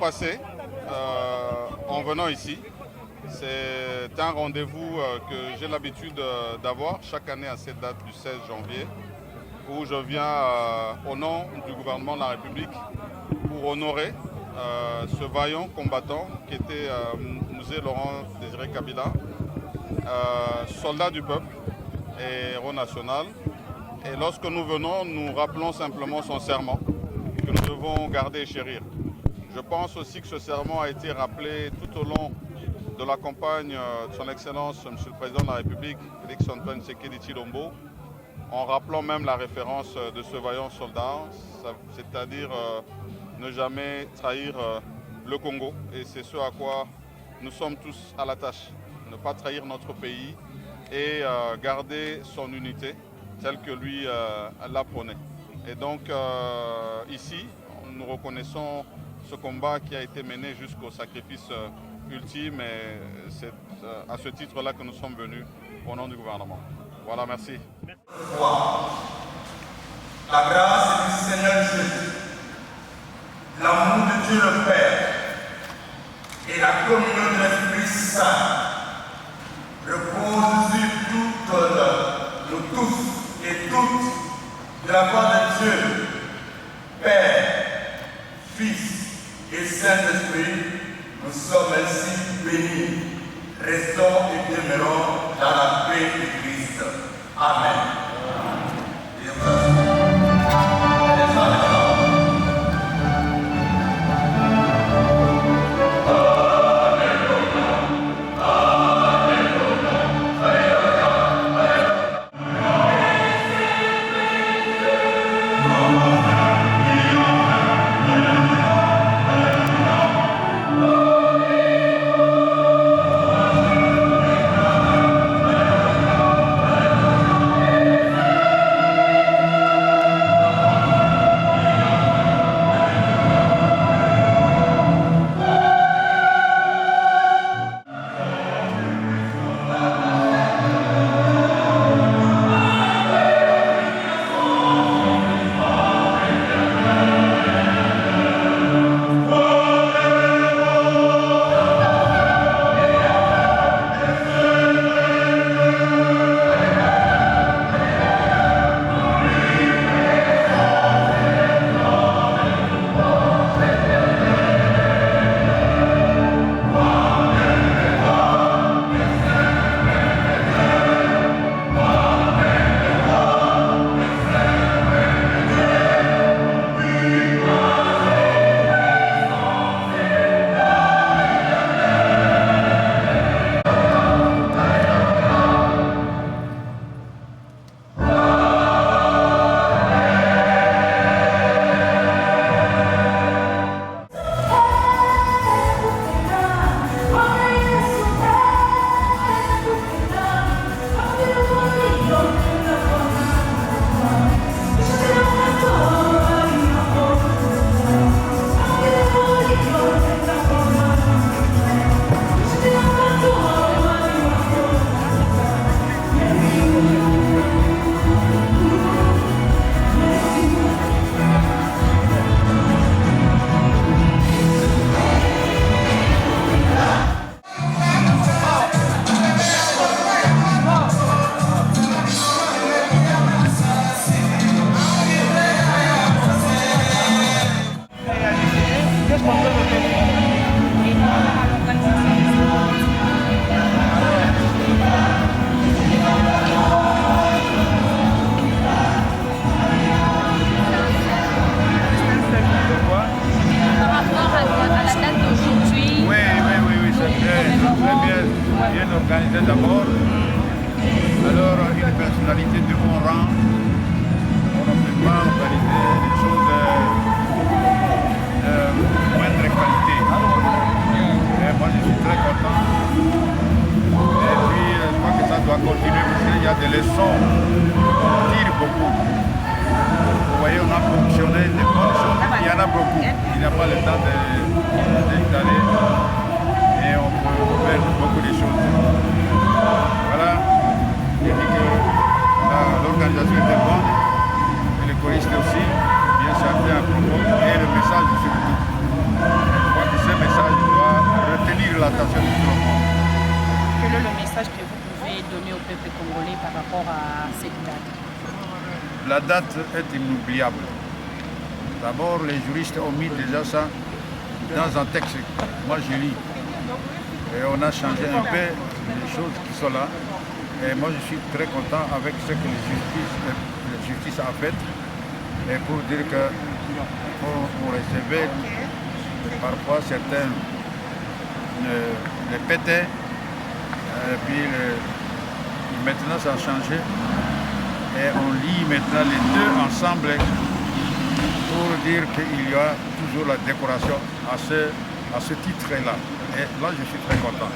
passé en venant ici. C'est un rendez-vous que j'ai l'habitude d'avoir chaque année à cette date du 16 janvier, où je viens au nom du gouvernement de la République pour honorer ce vaillant combattant qui était Musée Laurent Désiré Kabila, soldat du peuple et héros national. Et lorsque nous venons, nous rappelons simplement son serment que nous devons garder et chérir. Je pense aussi que ce serment a été rappelé tout au long de la campagne de son Excellence, Monsieur le Président de la République, Félix Antoine Tshisekedi Tshilombo, en rappelant même la référence de ce vaillant soldat, c'est-à-dire ne jamais trahir le Congo. Et c'est ce à quoi nous sommes tous à la tâche, ne pas trahir notre pays et garder son unité telle que lui l'a prônée. Et donc ici, nous reconnaissons ce combat qui a été mené jusqu'au sacrifice ultime et c'est à ce titre-là que nous sommes venus au nom du gouvernement. Voilà, merci. La grâce du Seigneur Jésus, l'amour de Dieu le Père et la communion de l'Esprit Saint reposent sur nous tous et toutes de la part de Dieu, Père, Fils et Saint-Esprit. Nous sommes ainsi bénis. Restons et demeurons dans la paix de Christ. Amen. D'abord, alors une personnalité de bon rang, on ne peut pas organiser des choses de moindre qualité. Et moi je suis très content. Et puis je crois que ça doit continuer parce qu'il y a des leçons qu'on tire beaucoup. Vous voyez, on a fonctionné des bonnes choses, il y en a beaucoup. Il n'y a pas le temps d'installer et on peut faire beaucoup de choses. Voilà, je dis que l'organisation était bonne, et les choristes aussi, bien chanté à propos, et le message surtout. Je crois que tout le monde. Quel est le message que vous pouvez donner au peuple congolais par rapport à cette date? La date est inoubliable. D'abord, les juristes ont mis déjà ça dans un texte. Moi, je lis. Et on a changé un peu les choses qui sont là. Et moi, je suis très content avec ce que la justice a fait. Et pour dire que pour recevoir parfois certains les pétés. Et puis maintenant, ça a changé. Et on lit maintenant les deux ensemble pour dire qu'il y a toujours la décoration à ce titre-là. Et là, je suis très content.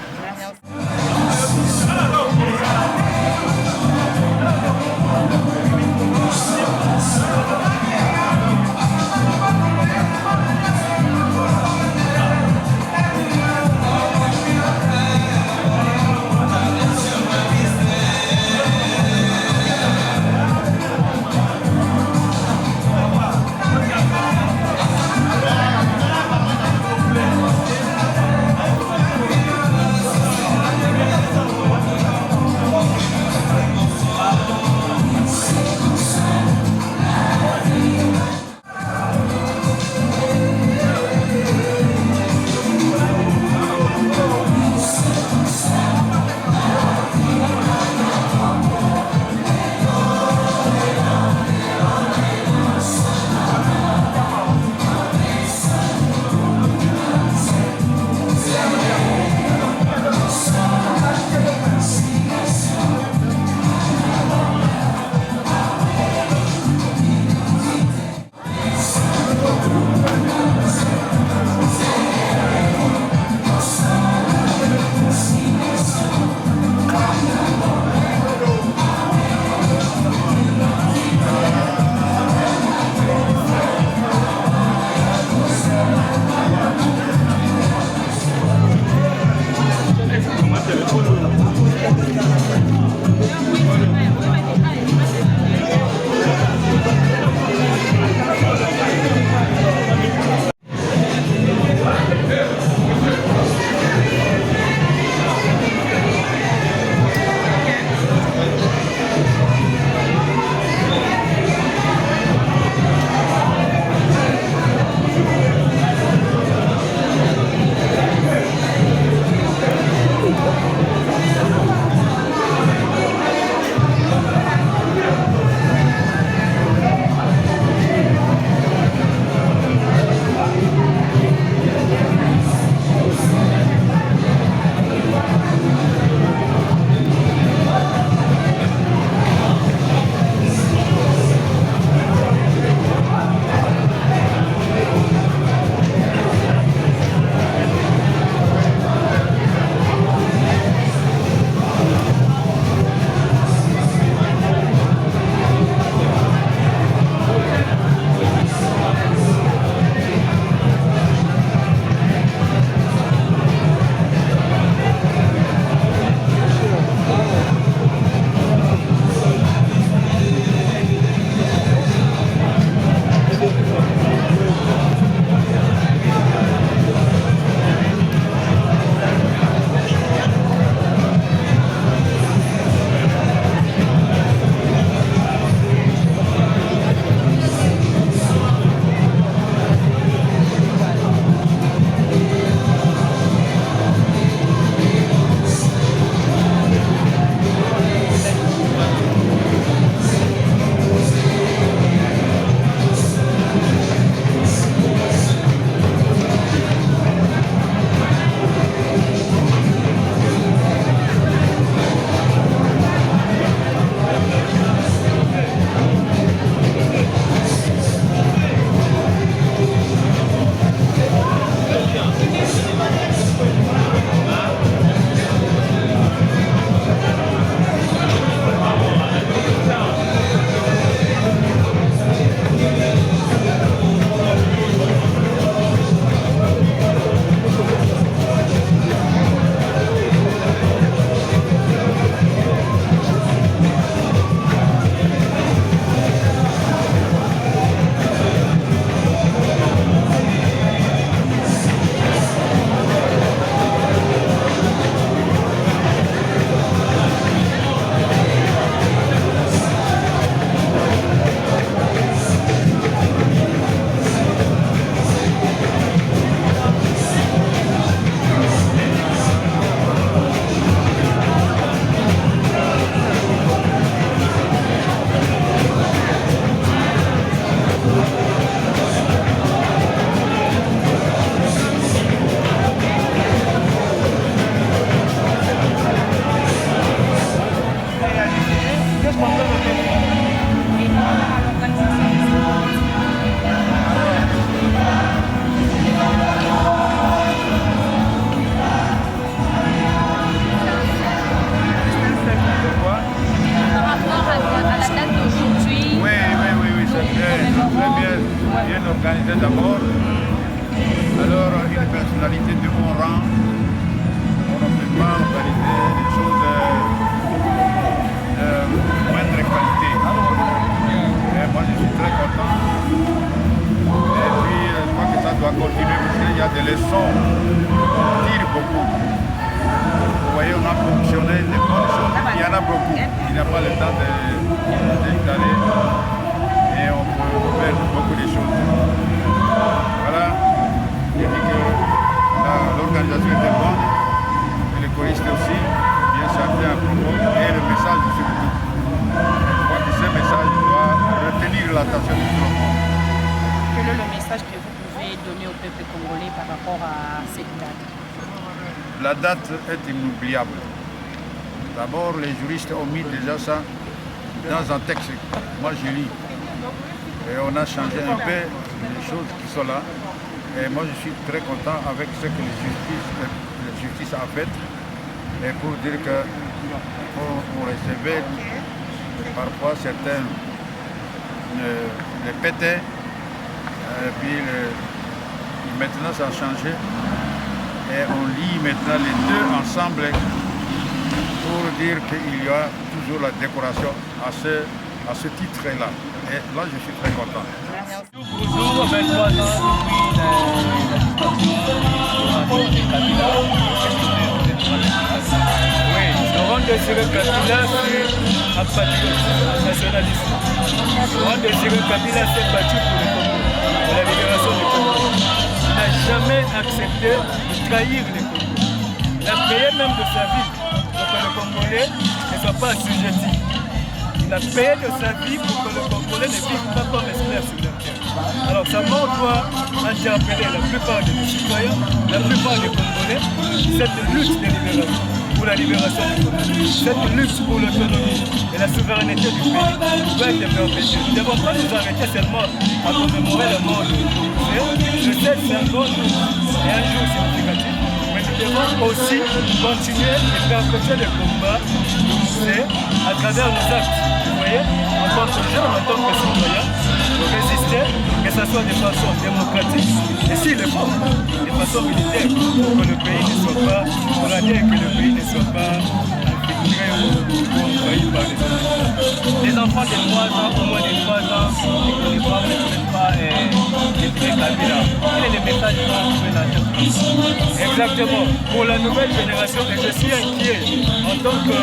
bien organisé d'abord. Alors, une personnalité de bon rang, on ne peut pas organiser des choses de moindre qualité. Et moi, je suis très content. Et puis, je crois que ça doit continuer parce qu'il y a des leçons qu'on tire beaucoup. Vous voyez, on a fonctionné des bonnes choses. Il y en a beaucoup. Il n'y a pas le temps d'installer. Et on peut faire beaucoup de choses. Voilà. Je dis que l'organisation était bonne. Et les choristes aussi. Bien chanté à propos. Et le message surtout. Je crois que ce message doit retenir l'attention de tout le monde. Quel est le message que vous pouvez donner au peuple congolais par rapport à cette date? La date est inoubliable. D'abord, les juristes ont mis déjà ça dans un texte. Moi, je lis. Et on a changé un peu les choses qui sont là. Et moi, je suis très content avec ce que la justice a fait. Et pour dire qu'on recevait parfois certains les pétaient. Et puis maintenant, ça a changé. Et on lit maintenant les deux ensemble pour dire qu'il y a toujours la décoration à ce titre-là. Et là, je suis très content. Bonjour, 23 ans depuis la oui, Laurent Désiré Kabila, c'est un patriote nationaliste. Laurent Désiré Kabila s'est battu pour le Congo, pour la libération du Congo. Il n'a jamais accepté de trahir les Congolais. Il a payé même de sa vie pour que le Congolais ne soit pas assujetti. Il a payé de sa vie pour que le Congolais ne vive pas comme esclave sur la terre. Alors sa mort doit interpeller la plupart des citoyens, la plupart des Congolais, cette lutte de libération, pour la libération du Congo, cette lutte pour l'autonomie et la souveraineté du pays doit être perpétuée. Nous ne devons pas nous arrêter seulement à commémorer la mort de le 7, c'est un bon jour et un jour significatif. Mais nous devons aussi continuer et perpétuer le combat à travers nos actes. Vous voyez, en tant que jeunes, en tant que citoyens, de résister, que ce soit de façon démocratique et s'il le faut, de façon militaire, pour que le pays ne soit pas courageux et que le pays ne soit pas infiltré ou envahi par les ennemis. Les enfants de 3 ans, au moins de 3 ans, ne connaissent pas les Kabila. Quel est le message que vous pouvez lancer? Exactement. Pour la nouvelle génération, et je suis inquiet en tant que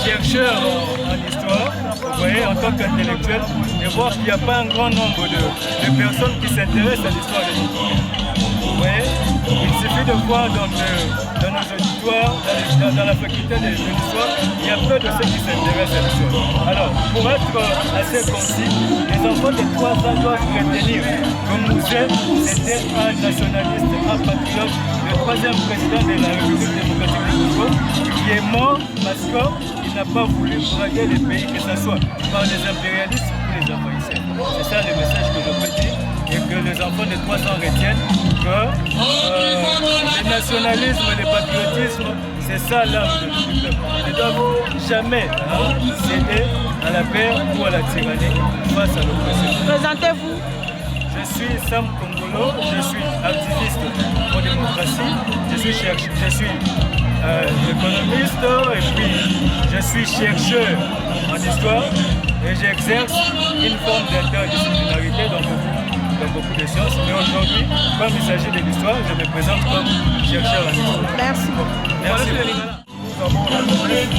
chercheur en histoire, vous voyez, en tant qu'intellectuel, de voir qu'il n'y a pas un grand nombre de personnes qui s'intéressent à l'histoire de notre pays. Vous voyez, il suffit de voir dans nos auditoires, dans la faculté de l'histoire, il y a peu de ceux qui s'intéressent à l'histoire. Alors, pour être assez concis, les enfants de 3 ans doivent retenir que Mouzé, c'était un nationaliste, un patriote, le 3e président de la République démocratique du Congo, qui est mort parce qu'il n'a pas voulu braquer les pays, que ce soit par les impérialistes ou les envahisseurs. C'est ça le message que je peux dire, et que les enfants de 3 ans retiennent que le nationalisme et le patriotisme, c'est ça l'âme du peuple. Ils ne doivent jamais céder à la paix ou à la tyrannie face à l'oppression. Présentez-vous. Je suis Sam Kongolo, je suis activiste pour la démocratie, je suis économiste et puis je suis chercheur en histoire et j'exerce une forme d'interdisciplinarité dans beaucoup de sciences. Mais aujourd'hui, comme il s'agit de l'histoire, je me présente comme chercheur en histoire. Merci. Merci. Nous avons la noblesse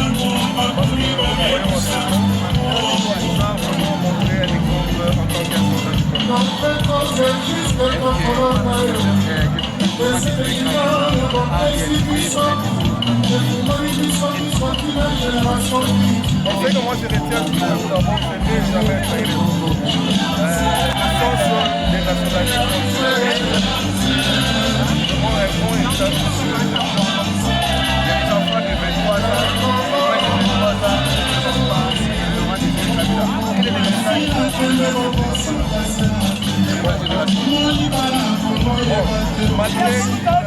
parce que nous voyons ensemble. Nous avons vraiment montré un exemple en tant on sait que moi je retiens tout d'abord, je n'ai jamais fait le sens des nationalistes. Comment répondre et ça, il y a des enfants de 23 ans, moins de 23 ans, qui sont pas loin de ce Kabila. Quel est le message malgré qu'il soit ça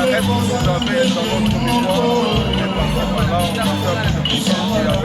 reste vous avez dans votre mémoire, les participants là, on a fait de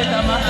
Asante.